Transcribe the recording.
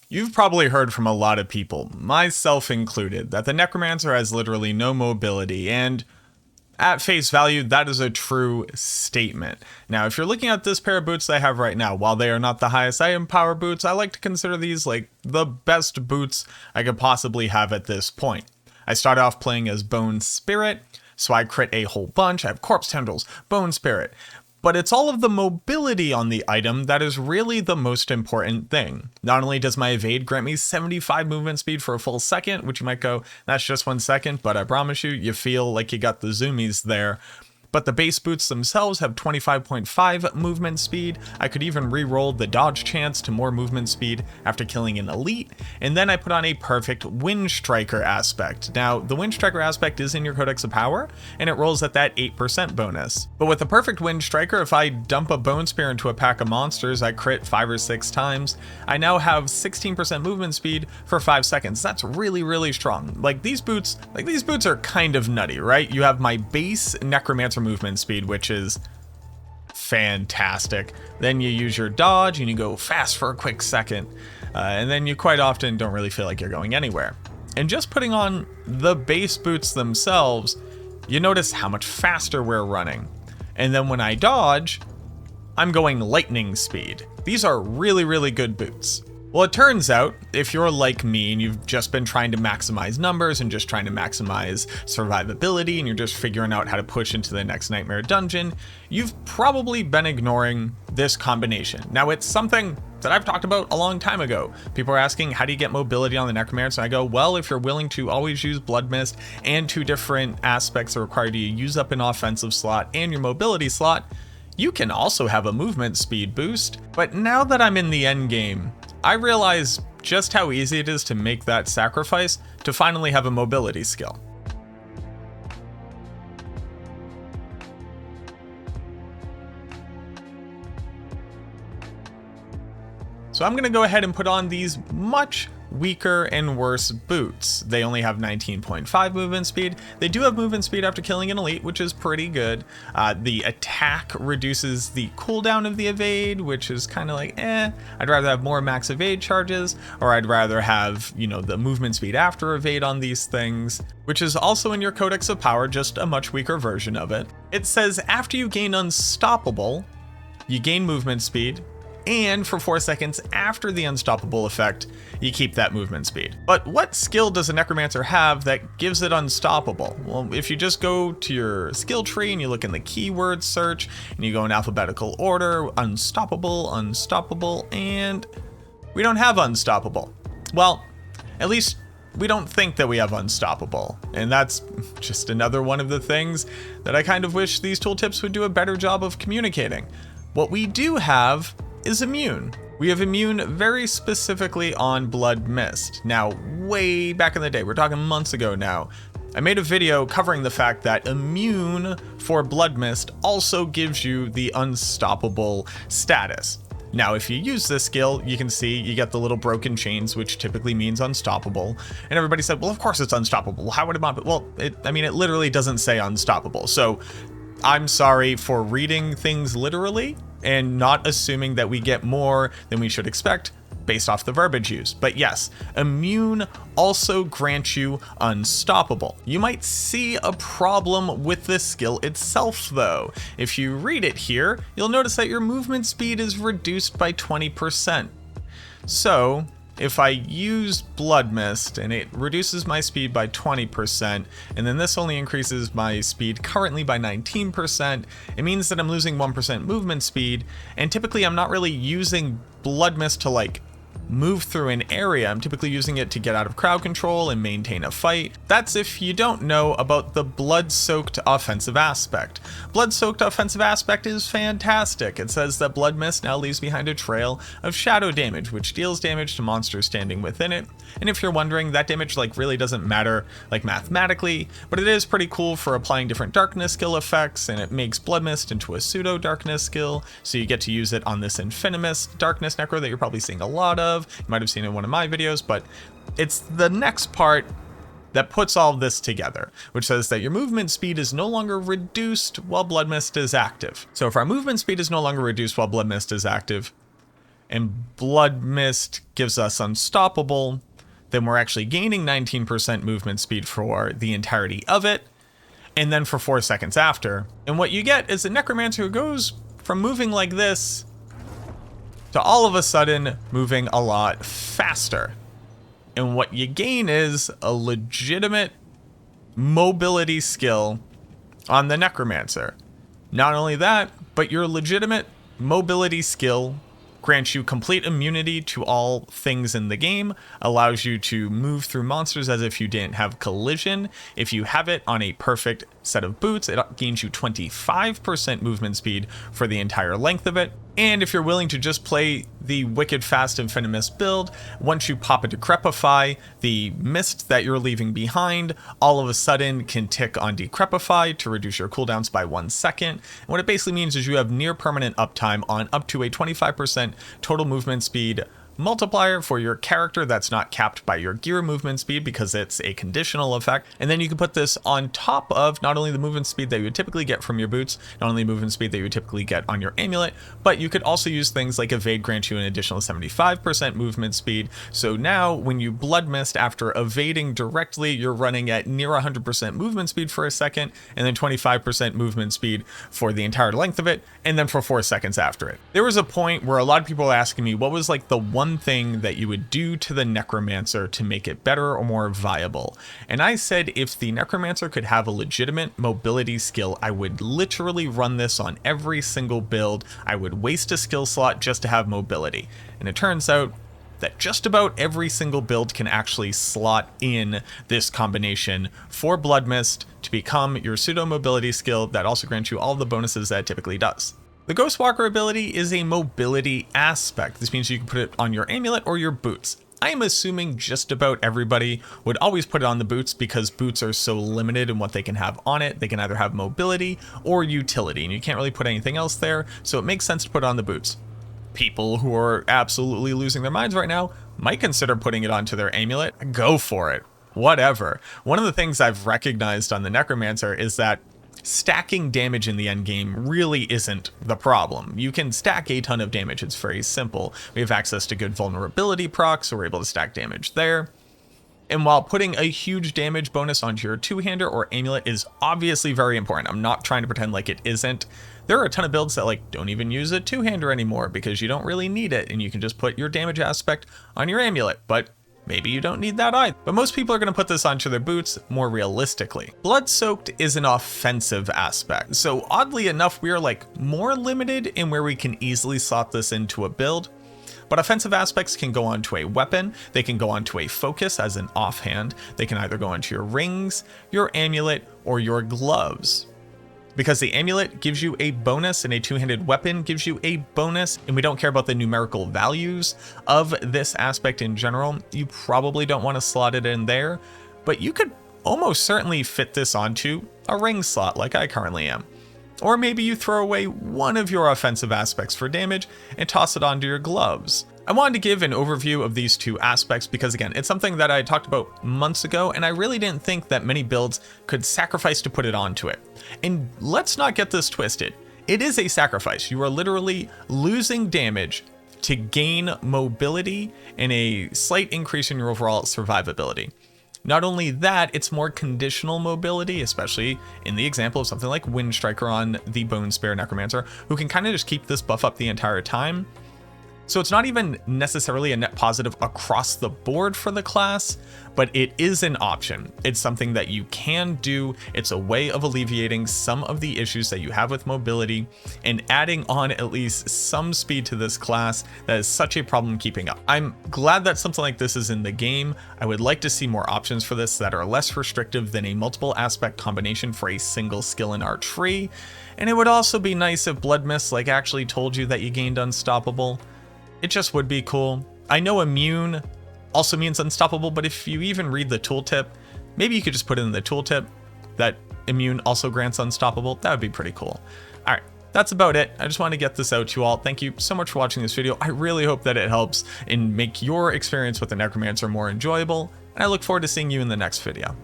You've probably heard from a lot of people, myself included, that the Necromancer has literally no mobility, and at face value, that is a true statement. Now, if you're looking at this pair of boots I have right now, while they are not the highest item power boots, I like to consider these like the best boots I could possibly have at this point. I started off playing as Bone Spirit, so I crit a whole bunch. I have Corpse Tendrils, Bone Spirit. But it's all of the mobility on the item that is really the most important thing. Not only does my evade grant me 75 movement speed for a full second, which you might go, that's just 1 second, but I promise you, you feel like you got the zoomies there. But the base boots themselves have 25.5 movement speed. I could even re-roll the dodge chance to more movement speed after killing an elite. And then I put on a perfect Windstriker aspect. Now, the Windstriker aspect is in your Codex of Power, and it rolls at that 8% bonus. But with the perfect Windstriker, if I dump a Bone Spear into a pack of monsters, I crit 5 or 6 times. I now have 16% movement speed for 5 seconds. That's really, really strong. These boots are kind of nutty, right? You have my base Necromancer movement speed, which is fantastic. Then you use your dodge and you go fast for a quick second. And then you quite often don't really feel like you're going anywhere. And just putting on the base boots themselves, you notice how much faster we're running. And then when I dodge, I'm going lightning speed. These are really, really good boots. Well, it turns out, if you're like me and you've just been trying to maximize numbers and just trying to maximize survivability and you're just figuring out how to push into the next nightmare dungeon, you've probably been ignoring this combination. Now, it's something that I've talked about a long time ago. People are asking, how do you get mobility on the Necromancer? And I go, well, if you're willing to always use Blood Mist and 2 different aspects that require you to use up an offensive slot and your mobility slot, you can also have a movement speed boost. But now that I'm in the end game, I realize just how easy it is to make that sacrifice to finally have a mobility skill. So I'm going to go ahead and put on these much weaker and worse boots. They only have 19.5 movement speed. They do have movement speed after killing an elite, which is pretty good. The attack reduces the cooldown of the evade, which is kind of like, I'd rather have more max evade charges, or I'd rather have, the movement speed after evade on these things, which is also in your Codex of Power, just a much weaker version of it. It says after you gain Unstoppable, you gain movement speed, and for 4 seconds after the Unstoppable effect, you keep that movement speed. But what skill does a Necromancer have that gives it Unstoppable? Well, if you just go to your skill tree and you look in the keyword search and you go in alphabetical order, Unstoppable, and we don't have Unstoppable. Well, at least we don't think that we have Unstoppable. And that's just another one of the things that I kind of wish these tooltips would do a better job of communicating. What we do have is Immune. We have Immune very specifically on Blood Mist. Now, way back in the day, we're talking months ago now, I made a video covering the fact that Immune for Blood Mist also gives you the Unstoppable status. Now, if you use this skill, you can see you get the little broken chains, which typically means unstoppable. And everybody said, well, of course it's unstoppable. How would it not be? Well, it literally doesn't say unstoppable. So I'm sorry for reading things literally and not assuming that we get more than we should expect based off the verbiage used. But yes, Immune also grants you Unstoppable. You might see a problem with this skill itself though. If you read it here, you'll notice that your movement speed is reduced by 20%. So if I use Blood Mist and it reduces my speed by 20%, and then this only increases my speed currently by 19%, it means that I'm losing 1% movement speed, and typically I'm not really using Blood Mist to move through an area. I'm typically using it to get out of crowd control and maintain a fight. That's if you don't know about the Blood-Soaked offensive aspect. Blood-Soaked offensive aspect is fantastic. It says that Blood Mist now leaves behind a trail of shadow damage, which deals damage to monsters standing within it. And if you're wondering, that damage really doesn't matter mathematically, but it is pretty cool for applying different darkness skill effects, and it makes Blood Mist into a pseudo darkness skill, so you get to use it on this Infinimus darkness necro that you're probably seeing a lot of. You might have seen it in one of my videos, but it's the next part that puts all of this together, which says that your movement speed is no longer reduced while Blood Mist is active. So if our movement speed is no longer reduced while Blood Mist is active, and Blood Mist gives us Unstoppable, then we're actually gaining 19% movement speed for the entirety of it, and then for 4 seconds after. And what you get is a Necromancer who goes from moving like this to all of a sudden moving a lot faster. And what you gain is a legitimate mobility skill on the Necromancer. Not only that, but your legitimate mobility skill grants you complete immunity to all things in the game, allows you to move through monsters as if you didn't have collision. If you have it on a perfect set of boots, it gains you 25% movement speed for the entire length of it. And if you're willing to just play the wicked fast and venomous build, once you pop a Decrepify, the mist that you're leaving behind all of a sudden can tick on Decrepify to reduce your cooldowns by 1 second. And what it basically means is you have near permanent uptime on up to a 25% total movement speed multiplier for your character that's not capped by your gear movement speed because it's a conditional effect. And then you can put this on top of not only the movement speed that you would typically get from your boots, not only movement speed that you would typically get on your amulet, but you could also use things like Evade grant you an additional 75% movement speed. So now when you Blood Mist, after evading directly, you're running at near 100% movement speed for a second, and then 25% movement speed for the entire length of it, and then for 4 seconds after it. There was a point where a lot of people were asking me what was like the one thing that you would do to the Necromancer to make it better or more viable. And I said if the Necromancer could have a legitimate mobility skill, I would literally run this on every single build. I would waste a skill slot just to have mobility. And it turns out that just about every single build can actually slot in this combination for Blood Mist to become your pseudo mobility skill that also grants you all the bonuses that it typically does. The Ghostwalker ability is a mobility aspect. This means you can put it on your amulet or your boots. I'm assuming just about everybody would always put it on the boots because boots are so limited in what they can have on it. They can either have mobility or utility, and you can't really put anything else there, so it makes sense to put it on the boots. People who are absolutely losing their minds right now might consider putting it onto their amulet. Go for it. Whatever. One of the things I've recognized on the Necromancer is that stacking damage in the end game really isn't the problem. You can stack a ton of damage. It's very simple. We have access to good vulnerability procs, so we're able to stack damage there. And while putting a huge damage bonus onto your two-hander or amulet is obviously very important, I'm not trying to pretend like it isn't. There are a ton of builds that like don't even use a two-hander anymore because you don't really need it, and you can just put your damage aspect on your amulet. But maybe you don't need that either. But most people are going to put this onto their boots more realistically. Blood-Soaked is an offensive aspect. So oddly enough, we are like more limited in where we can easily slot this into a build. But offensive aspects can go onto a weapon, they can go onto a focus as an offhand, they can either go onto your rings, your amulet, or your gloves. Because the amulet gives you a bonus and a two-handed weapon gives you a bonus, and we don't care about the numerical values of this aspect in general, you probably don't want to slot it in there, but you could almost certainly fit this onto a ring slot like I currently am. Or maybe you throw away one of your offensive aspects for damage and toss it onto your gloves. I wanted to give an overview of these two aspects because again, it's something that I talked about months ago and I really didn't think that many builds could sacrifice to put it onto it. And let's not get this twisted. It is a sacrifice. You are literally losing damage to gain mobility and a slight increase in your overall survivability. Not only that, it's more conditional mobility, especially in the example of something like Windstriker on the Bone Spare Necromancer, who can kind of just keep this buff up the entire time. So it's not even necessarily a net positive across the board for the class, but it is an option. It's something that you can do. It's a way of alleviating some of the issues that you have with mobility and adding on at least some speed to this class that is such a problem keeping up. I'm glad that something like this is in the game. I would like to see more options for this that are less restrictive than a multiple aspect combination for a single skill in our tree. And it would also be nice if Blood Mist like actually told you that you gained Unstoppable. It just would be cool. I know immune also means unstoppable, but if you even read the tooltip, maybe you could just put in the tooltip that immune also grants unstoppable. That would be pretty cool. All right, that's about it. I just want to get this out to you all. Thank you so much for watching this video. I really hope that it helps and make your experience with the Necromancer more enjoyable, and I look forward to seeing you in the next video.